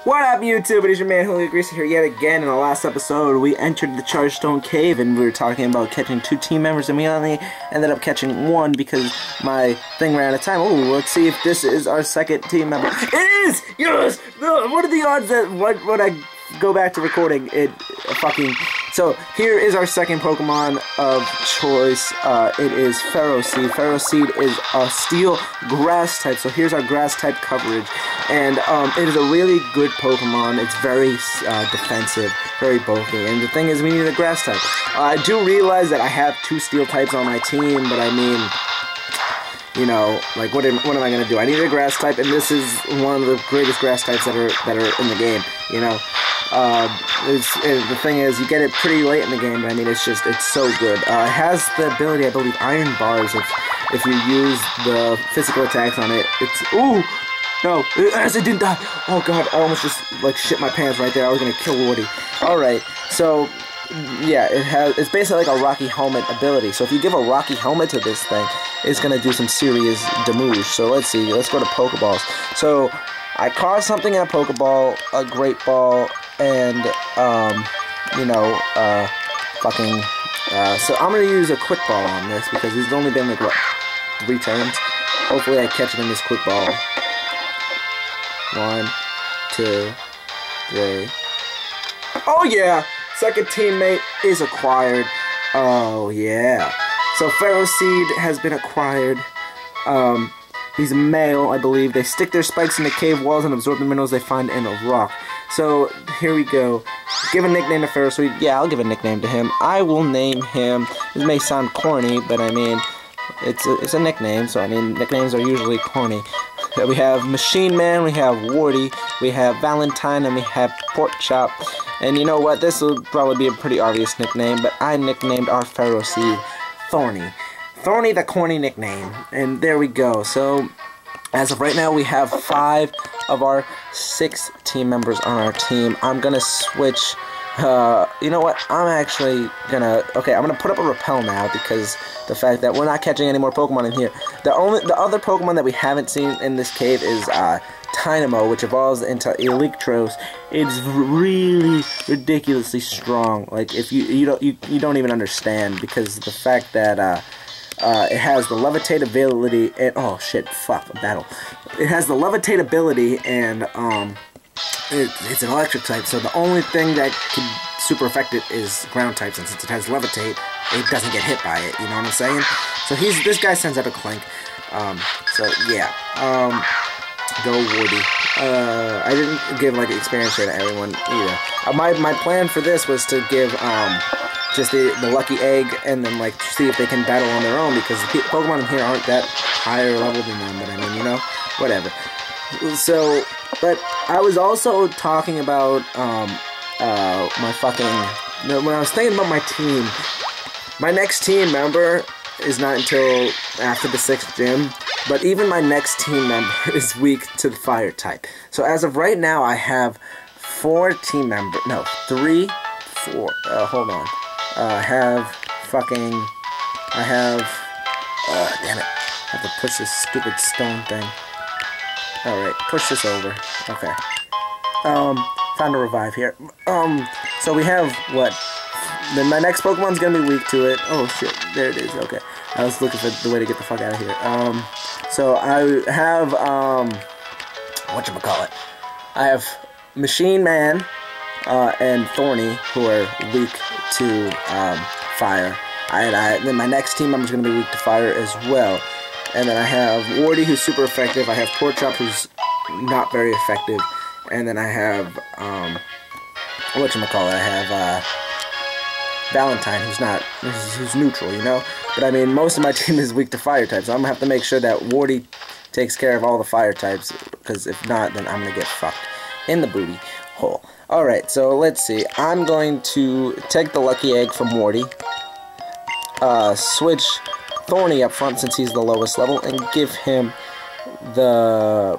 What up, YouTube? It is your man, Julio Greaser here yet again. In the last episode, we entered the Chargestone Cave, and we were talking about catching 2 team members, and we only ended up catching 1 because my thing ran out of time. Oh, let's see if this is our second team member. It is! Yes! What are the odds that when I go back to recording, it fucking... So, here is our second Pokemon of choice. It is Ferroseed. Ferroseed is a steel grass type, so here's our grass type coverage. And it is a really good Pokemon. It's very defensive, very bulky. And the thing is, we need a grass type. I do realize that I have 2 steel types on my team, but I mean... You know, like what am I gonna do? I need a grass type, and this is one of the greatest grass types that are in the game. You know, the thing is, you get it pretty late in the game, but I mean, it's so good. It has the ability, I believe, Iron Bars. If you use the physical attacks on it, it's ooh. No, as it didn't die. Oh god, I almost just like shit my pants right there. I was gonna kill Woody. All right, so. Yeah, it's basically like a Rocky Helmet ability. So if you give a Rocky Helmet to this thing, it's gonna do some serious damage. So let's see. Let's go to Pokeballs. So I caught something in a Pokeball, a Great Ball, and you know, so I'm gonna use a Quick Ball on this because it's only been like what 3 turns. Hopefully I catch it in this Quick Ball. 1, 2, 3. Oh yeah. Second teammate is acquired. Oh, yeah. So, Ferroseed has been acquired. He's a male, I believe. They stick their spikes in the cave walls and absorb the minerals they find in a rock. So, here we go. Give a nickname to Ferroseed. Yeah, I'll give a nickname to him. I will name him... This may sound corny, but I mean... It's a nickname, so I mean, nicknames are usually corny. We have Machine Man, we have Wardy, we have Valentine, and we have Pork Chop. And you know what? This will probably be a pretty obvious nickname, but I nicknamed our Ferroseed Thorny. Thorny, the corny nickname. And there we go. So, as of right now, we have 5 of our 6 team members on our team. I'm gonna switch. You know what? I'm actually gonna... Okay, I'm gonna put up a repel now because the fact that we're not catching any more Pokemon in here. The other Pokemon that we haven't seen in this cave is Tynamo, which evolves into Electros. It's really ridiculously strong. Like if you don't even understand because the fact that it has the levitate ability and oh shit, fuck, a battle. It has the levitate ability and it's an electric type, so the only thing that can super affect it is ground types, and since it has levitate, it doesn't get hit by it, you know what I'm saying? So this guy sends out a Clink. So yeah. Go Woody. I didn't give like experience share to everyone either. My plan for this was to give just the lucky egg and then like see if they can battle on their own because the Pokemon in here aren't that higher level than them, but I mean, you know, whatever. So, but I was also talking about my fucking when I was thinking about my team. My next team member is not until after the 6th gym, but even my next team member is weak to the fire type. So as of right now, I have 4 team members. No, 3, 4. Hold on. I have. Damn it! I have to push this stupid stone thing. Alright, push this over. Okay. Found a revive here. So we have, what? Then my next Pokemon's gonna be weak to it. Oh shit, there it is, okay. I was looking for the way to get the fuck out of here. So I have, whatchamacallit? I have Machine Man, and Thorny, who are weak to, fire. Then my next team member's gonna be weak to fire as well. And then I have Wardy, who's super effective. I have Pork Chop, who's not very effective. And then I have, whatchamacallit, I have, Valentine, who's neutral, you know? But I mean, most of my team is weak to fire types, so I'm gonna have to make sure that Wardy takes care of all the fire types, because if not, then I'm gonna get fucked in the booty hole. Alright, so let's see. I'm going to take the lucky egg from Wardy, switch Thorny up front since he's the lowest level, and give him the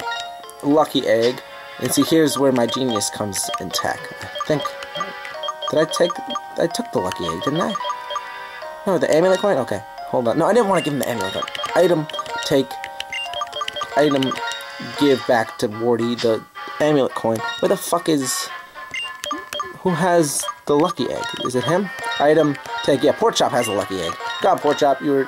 lucky egg. And see, here's where my genius comes in tech. I think... I took the lucky egg, didn't I? No, the amulet coin? Okay, hold on. No, I didn't want to give him the amulet coin. Item, take, item, give back to Wardy the amulet coin. Where the fuck is... Who has the lucky egg? Is it him? Item, take. Yeah, Pork Chop has the lucky egg. God, Pork Chop, you're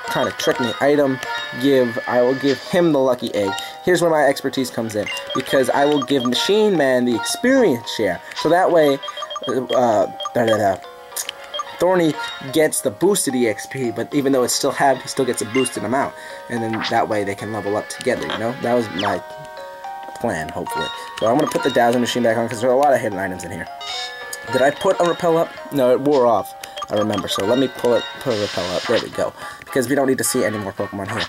trying to trick me. Item, give. I will give him the lucky egg. Here's where my expertise comes in. Because I will give Machine Man the experience share. So that way, Thorny gets the boosted EXP, but even though it's still halved, he still gets a boosted amount. And then that way they can level up together, you know? That was my plan, hopefully. So I'm going to put the Dazzling Machine back on because there are a lot of hidden items in here. Did I put a repel up? No, it wore off. I remember. So let me put a repel up. There we go. Because we don't need to see any more Pokemon here.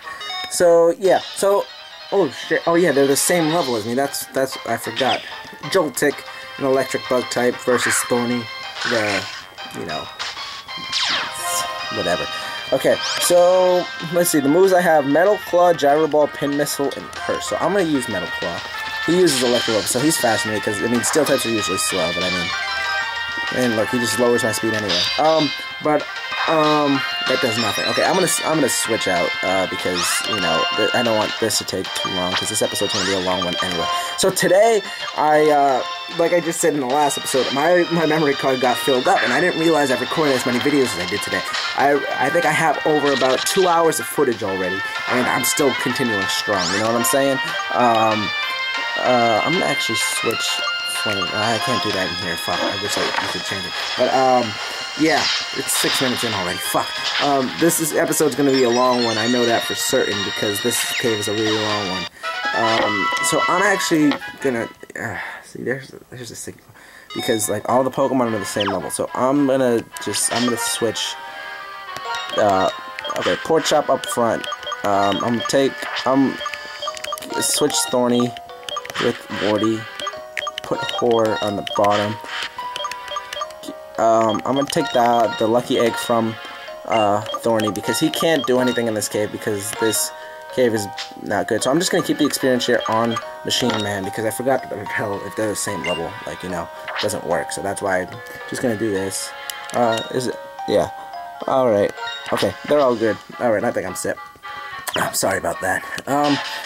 So yeah. So oh shit. Oh yeah, they're the same level as me. That's I forgot. Joltik, an electric bug type versus Thorny, the whatever. Okay, so let's see. The moves I have: Metal Claw, Gyro Ball, Pin Missile, and Curse. So I'm gonna use Metal Claw. He uses Electro Web, so he's faster than me because I mean Steel types are usually slow, but I mean. And look, he just lowers my speed anyway. That does nothing. Okay, I'm gonna switch out because I don't want this to take too long because this episode's gonna be a long one anyway. So today, like I just said in the last episode, my memory card got filled up, and I didn't realize I've recorded as many videos as I did today. I think I have over about 2 hours of footage already, and I'm still continuing strong. You know what I'm saying? I'm gonna actually switch. I can't do that in here. Fuck. I wish I could change it. But yeah, it's 6 minutes in already. Fuck. This episode's gonna be a long one. I know that for certain because this cave is a really long one. So I'm actually gonna see. There's a signal because like all the Pokemon are the same level. So I'm gonna switch. Okay, Pork Chop up front. I'm switch Thorny with Morty. Put Whore on the bottom. I'm gonna take the lucky egg from Thorny because he can't do anything in this cave because this cave is not good. So I'm just gonna keep the experience share on Machine Man because I forgot to repel if they're the same level. Like it doesn't work. So that's why I'm just gonna do this. Is it? Yeah. All right. Okay. They're all good. All right. I think I'm set. I'm sorry about that.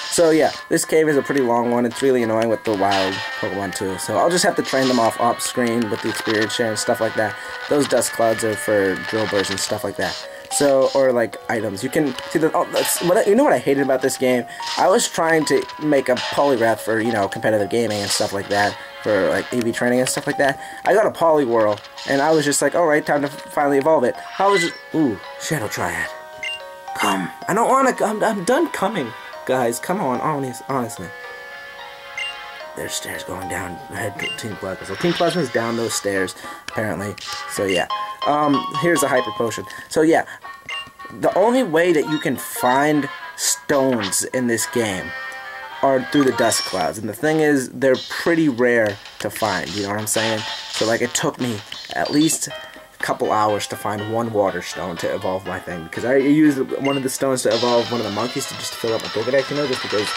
So yeah, this cave is a pretty long one. It's really annoying with the wild Pokemon too. So I'll just have to train them off screen with the experience share and stuff like that. Those dust clouds are for drill burrs and stuff like that. So, or like items. You can see you know what I hated about this game? I was trying to make a Poliwrath for, competitive gaming and stuff like that. For like EV training and stuff like that. I got a Poliwhirl and I was just like, alright, time to finally evolve it. Ooh, Shadow Triad. Come. I don't want to. I'm done coming. Guys, come on, honestly. There's stairs going down ahead to Team Plasma. So Team Plasma is down those stairs, apparently. So yeah. Here's a Hyper Potion. So yeah, the only way that you can find stones in this game are through the dust clouds. And the thing is, they're pretty rare to find, you know what I'm saying? So like, it took me at least couple hours to find one water stone to evolve my thing because I used one of the stones to evolve one of the monkeys to just fill up my Pokedex, just because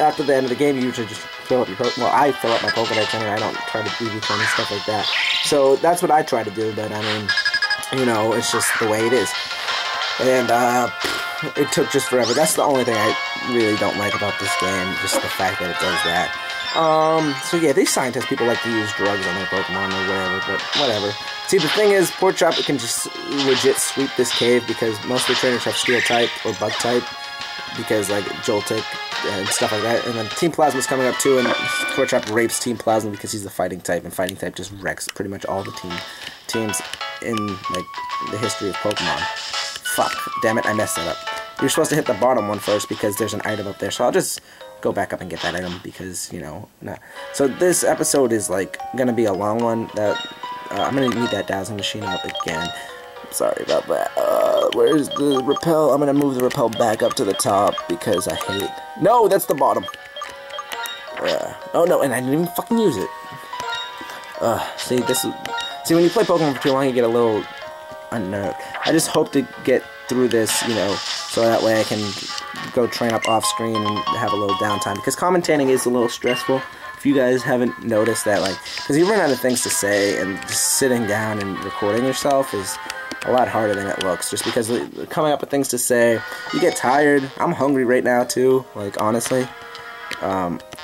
after the end of the game you usually just fill up your I fill up my Pokedex and I don't try to EV train and stuff like that. So that's what I try to do, but I mean, it's just the way it is. And it took just forever. That's the only thing I really don't like about this game, just the fact that it does that. So yeah, these scientist people like to use drugs on their Pokemon or whatever, but whatever. See, the thing is, Pork Chop can just legit sweep this cave because most of the trainers have Steel type or Bug type because, like, Joltik and stuff like that. And then Team Plasma's coming up too, and Pork Chop rapes Team Plasma because he's the fighting type, and fighting type just wrecks pretty much all the teams in, like, the history of Pokemon. Fuck. Damn it, I messed that up. You're supposed to hit the bottom one first because there's an item up there, so I'll just go back up and get that item because, nah. So this episode is, like, gonna be a long one that... I'm gonna need that Dazzling Machine up again. Sorry about that. Where's the repel? I'm gonna move the repel back up to the top because I hate... No, that's the bottom. Oh no, and I didn't even fucking use it. See, when you play Pokemon for too long, you get a little unnerved. I just hope to get through this, so that way I can go train up off screen and have a little downtime because commentating is a little stressful. If you guys haven't noticed that, like, because you run out of things to say, and just sitting down and recording yourself is a lot harder than it looks, just because coming up with things to say, you get tired. I'm hungry right now, too, like, honestly.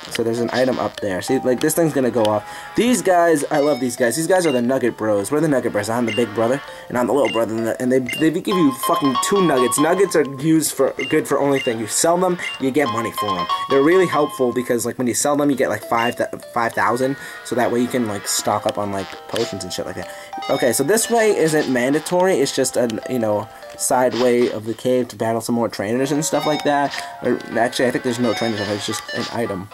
So there's an item up there. See, like, this thing's gonna go off. These guys, I love these guys. These guys are the Nugget Bros. We're the Nugget Bros. I'm the big brother, and I'm the little brother, and they give you fucking 2 nuggets. Nuggets are used for good for only thing. You sell them, you get money for them. They're really helpful because, like, when you sell them, you get like 5,000, so that way you can, like, stock up on, like, potions and shit like that. Okay, so this way isn't mandatory. It's just a, you know, side way of the cave to battle some more trainers and stuff like that. Or actually, I think there's no trainers. It's just an item.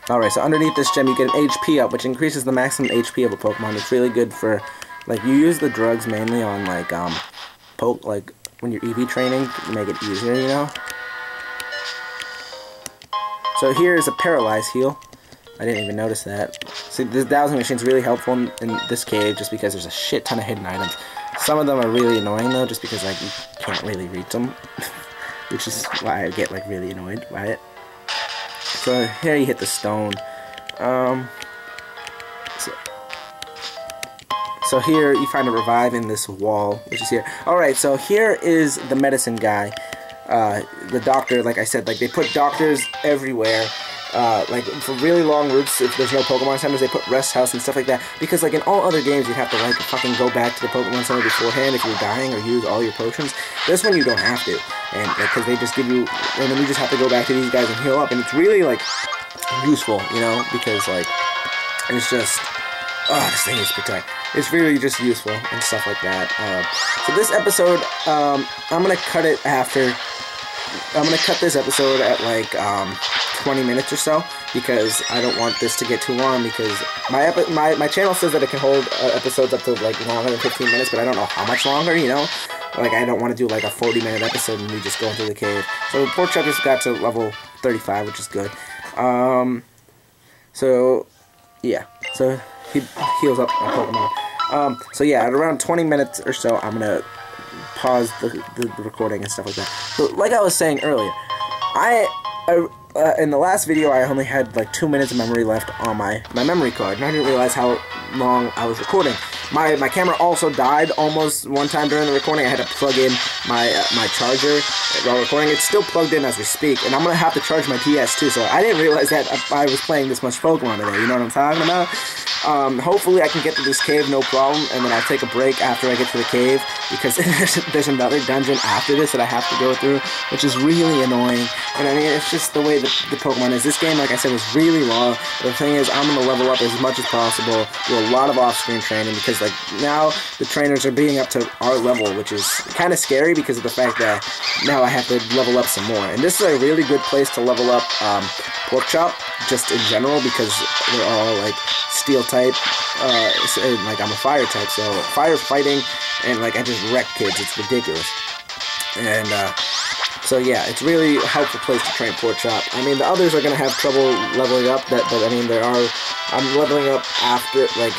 Alright, so underneath this gem you get an HP up, which increases the maximum HP of a Pokemon. It's really good for, like, you use the drugs mainly on, like, like, when you're EV training, to make it easier, you know? So here is a Paralyze heal. I didn't even notice that. See, this dowsing machine's really helpful in this cave, just because there's a shit ton of hidden items. Some of them are really annoying, though, just because, like, you can't really reach them. Which is why I get, like, really annoyed by it. So here you hit the stone. So here you find a revive in this wall, which is here. Alright, so here is the medicine guy. The doctor, like I said, like, they put doctors everywhere. Like, for really long routes, if there's no Pokemon centers, they put rest house and stuff like that. Because, like, in all other games, you'd have to, like, fucking go back to the Pokemon center beforehand if you're dying or use all your potions. This one, you don't have to. And, because they just give you, and then you just have to go back to these guys and heal up. And it's really, like, useful, you know, because, like, it's just, oh, this thing is protect. It's really just useful and stuff like that. So this episode, I'm gonna cut it after, I'm gonna cut this episode at, like, 20 minutes or so, because I don't want this to get too long, because my channel says that it can hold episodes up to, like, longer than 15 minutes, but I don't know how much longer, you know? Like, I don't want to do, like, a 40-minute episode and we just go into the cave. So, Porkchop just got to level 35, which is good. So, yeah. So, he heals up my Pokemon. So, yeah, at around 20 minutes or so, I'm gonna pause the recording and stuff like that. So, like I was saying earlier, in the last video, I only had like 2 minutes of memory left on my memory card, and I didn't realize how long I was recording. My camera also died almost one time during the recording. I had to plug in my charger while recording. It's still plugged in as we speak, and I'm gonna have to charge my DS too. So I didn't realize that I was playing this much Pokemon today. You know what I'm talking about? Hopefully I can get to this cave no problem, and then I'll take a break after I get to the cave, because there's another dungeon after this that I have to go through, which is really annoying. And I mean, it's just the way the Pokemon is. This game, like I said, was really long. But the thing is, I'm going to level up as much as possible, do a lot of off-screen training, because, like, now the trainers are being up to our level, which is kind of scary because of the fact that now I have to level up some more. And this is a really good place to level up Porkchop, just in general, because they're all, like, steel type, and, like, I'm a fire type, so firefighting, and, like, I just wreck kids. It's ridiculous. And so yeah, it's really a helpful place to train Porkchop. I mean, the others are gonna have trouble leveling up, but I mean, I'm leveling up after, like,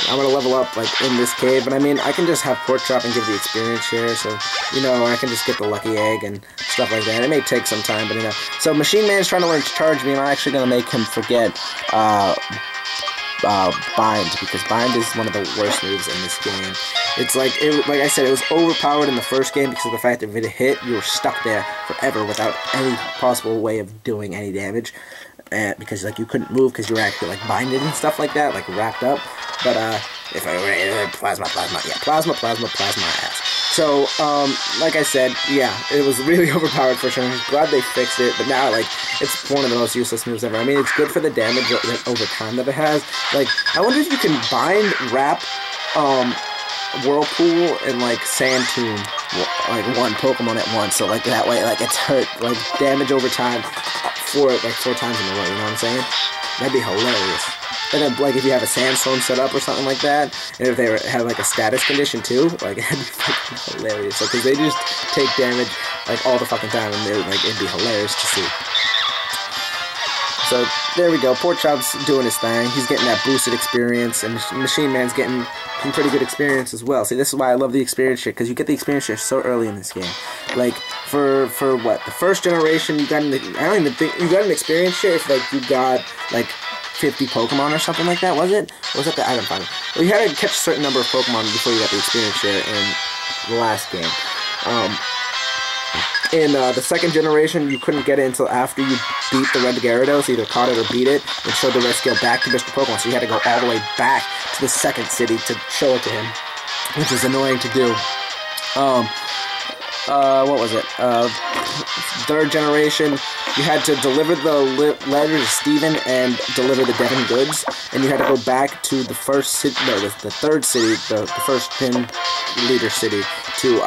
I'm gonna level up, like, in this cave, but I mean, I can just have Porkchop and give the experience share, so, you know, I can just get the lucky egg and stuff like that. It may take some time, but, you know. So Machine Man's trying to learn to charge me, and I'm actually gonna make him forget Bind, because Bind is one of the worst moves in this game. It's like, like I said, it was overpowered in the first game because of the fact that if it hit, you were stuck there forever without any possible way of doing any damage. Because, like, you couldn't move because you were actually, like, binded and stuff like that, like, wrapped up. But, if I were plasma ass. So, like I said, yeah, it was really overpowered for sure. I'm glad they fixed it, but now, like, it's one of the most useless moves ever. I mean, it's good for the damage over time that it has. Like, I wonder if you can bind, wrap, Whirlpool, and, like, Sand Tomb, like, one Pokemon at once. So, like, that way, like, it's hurt, like, damage over time for, like, 4 times in a row, you know what I'm saying? That'd be hilarious. And then, like, if you have a sandstorm set up or something like that, and if they have, like, a status condition, too, like, that'd be fucking hilarious. Like, because they just take damage, like, all the fucking time, and it'd be hilarious to see. So, there we go. Porkchop's doing his thing. He's getting that boosted experience, and Machine Man's getting some pretty good experience as well. See, this is why I love the experience share, because you get the experience share so early in this game. Like, for what? The first generation, you got an, I don't even think, you got an experience share if, like, you got, like, 50 Pokemon or something like that, was it? Or was that the item finder? Well, you had to catch a certain number of Pokemon before you got the experience share in the last game. in the second generation, you couldn't get it until after you beat the Red Gyarados, either caught it or beat it, and showed the red skill back to Mr. Pokemon, so you had to go all the way back to the second city to show it to him, which is annoying to do. What was it? Third generation, you had to deliver the letter to Steven and deliver the Devon goods, and you had to go back to the first city, no, the third city, the first gym leader city to,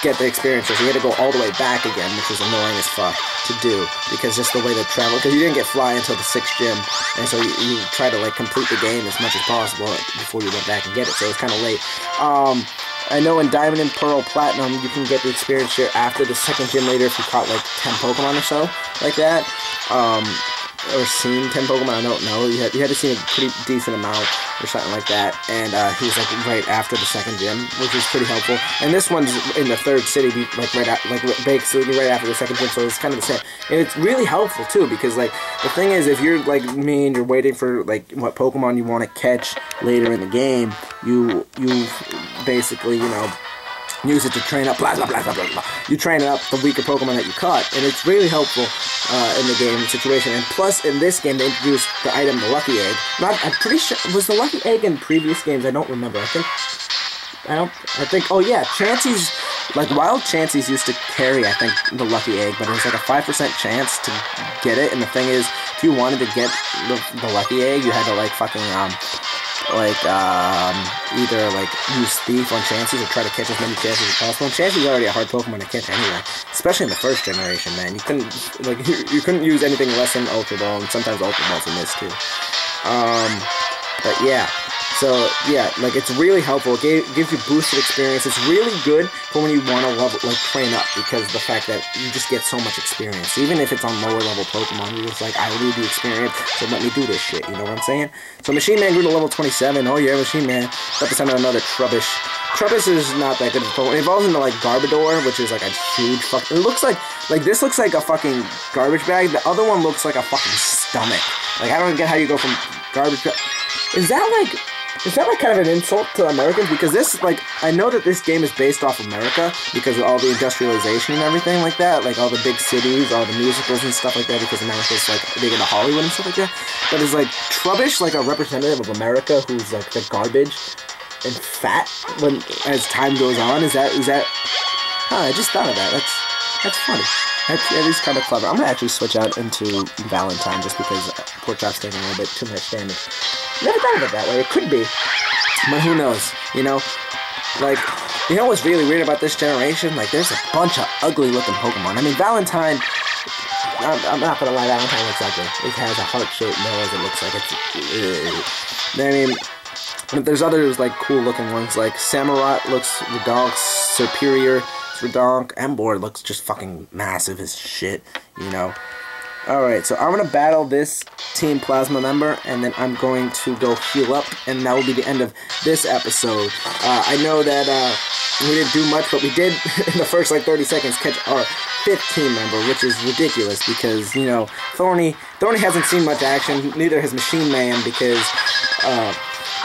get the experience. So you had to go all the way back again, which was annoying as fuck to do, because just the way they travel, because you didn't get Fly until the 6th gym, and so you try to, like, complete the game as much as possible before you went back and get it, so it was kind of late. I know in Diamond and Pearl Platinum, you can get the experience share after the 2nd gym leader if you caught, like, 10 Pokemon or so, like that. Or seen 10 Pokemon, I don't know. You had to see a pretty decent amount or something like that. And he was like right after the 2nd gym, which was pretty helpful. And this one's in the 3rd city, like basically right after the 2nd gym, so it's kind of the same. And it's really helpful too, because like the thing is, if you're like me and you're waiting for like what Pokemon you want to catch later in the game, you basically, you know, use it to train up, blah, blah, blah, blah, blah, blah. You train up the weaker Pokemon that you caught, and it's really helpful in the game situation. And plus, in this game, they introduced the item, the Lucky Egg. I'm pretty sure, was the Lucky Egg in previous games? I don't remember. Oh yeah, Chansey's, like, Wild Chansey's used to carry, I think, the Lucky Egg, but it was like a 5% chance to get it, and the thing is, if you wanted to get the Lucky Egg, you had to, like, fucking, either, like, use Thief on Chansey or try to catch as many chances as possible. And Chansey's already a hard Pokemon to catch anyway, especially in the 1st generation, man. You couldn't use anything less than Ultra Ball, and sometimes Ultra Balls in this, too. But yeah. So, yeah, like, it's really helpful. It gives you boosted experience. It's really good for when you want to level, like, train up, because the fact that you just get so much experience. Even if it's on lower level Pokemon, you're just like, I need the experience, so let me do this shit, you know what I'm saying? So Machine Man grew to level 27. Oh yeah, Machine Man. About to send out another Trubbish. Trubbish is not that good of a Pokemon. It evolves into, like, Garbodor, which is, like, a huge fucking... It looks like this looks like a fucking garbage bag. The other one looks like a fucking stomach. Like, I don't get how you go from garbage bag... Is that, like, kind of an insult to Americans? Because this, like, I know that this game is based off America because of all the industrialization and everything like that, like all the big cities, all the musicals and stuff like that, because America's, like, big into Hollywood and stuff like that. But is, like, Trubbish, like, a representative of America who's, like, the garbage and fat when, as time goes on? Is that, I just thought of that. That's funny. That is kind of clever. I'm gonna actually switch out into Valentine just because Porkchop's taking a little bit too much damage. Never thought of it that way. It could be, but who knows? You know, like, you know what's really weird about this generation? Like, there's a bunch of ugly-looking Pokemon. I mean, Valentine. I'm not gonna lie, Valentine looks ugly. It has a heart-shaped nose. It looks like it's. I mean, but there's others like cool-looking ones. Like Samurott looks redonk, Superior redonk, Emboar looks just fucking massive as shit. You know. Alright, so I'm going to battle this Team Plasma member, and then I'm going to go heal up, and that will be the end of this episode. I know that we didn't do much, but we did, in the first, like, 30 seconds, catch our 5th team member, which is ridiculous, because, you know, Thorny hasn't seen much action, neither has Machine Man, because,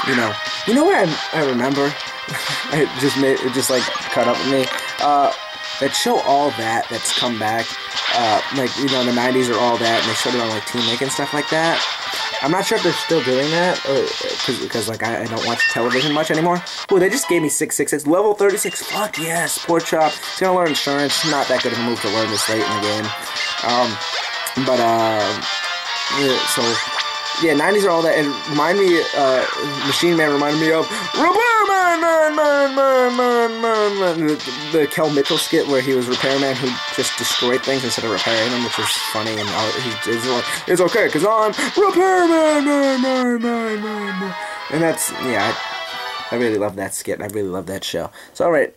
you know what I remember? it just, like, caught up with me? That show All that's come back. Like, you know, in the 90s or All That, and they showed it on, like, Team Link and stuff like that. I'm not sure if they're still doing that, because, like, I don't watch television much anymore. Ooh, they just gave me 666. Level 36. Fuck yes, Porkchop. He's gonna learn Insurance. Not that good of a move to learn this late in the game. Yeah, so... Yeah, 90s are All That, and remind me, Machine Man reminded me of Repairman, the Kel Mitchell skit where he was Repairman who just destroyed things instead of repairing them, which was funny, and he's like, it's okay, because I'm Repairman, and that's, yeah, I really love that skit, I really love that show. So, alright,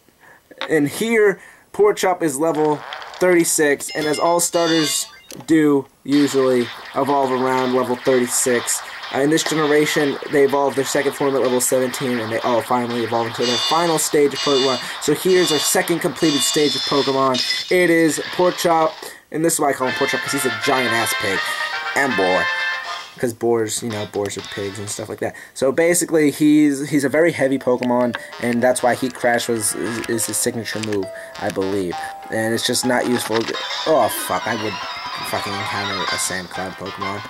and here, Porkchop is level 36, and as all starters do usually evolve around level 36. In this generation, they evolve their second form at level 17, and they all finally evolve into their final stage of Pokemon. So here's our second completed stage of Pokemon. It is Porkchop, and this is why I call him Porkchop, because he's a giant-ass pig. Emboar. because boars, you know, boars are pigs and stuff like that. So basically, he's a very heavy Pokemon, and that's why Heat Crash is his signature move, I believe. And it's just not useful. Oh fuck! I would fucking encounter a Sand Cloud Pokemon.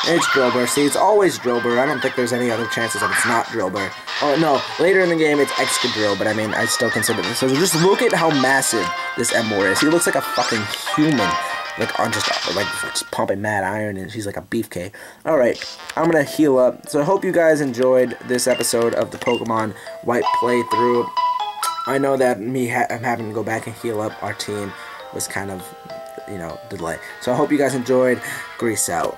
It's Drillbur. See, it's always Drillbur. I don't think there's any other chances that it's not Drillbur. Oh no, later in the game it's Excadrill, but I mean, I still consider this. So just look at how massive this Emor is. He looks like a fucking human. Like, on just pumping mad iron, and she's like a beefcake. Alright, I'm gonna heal up. So I hope you guys enjoyed this episode of the Pokemon White playthrough. I know that I'm having to go back and heal up our team was kind of, you know, delay. So I hope you guys enjoyed. Grease out.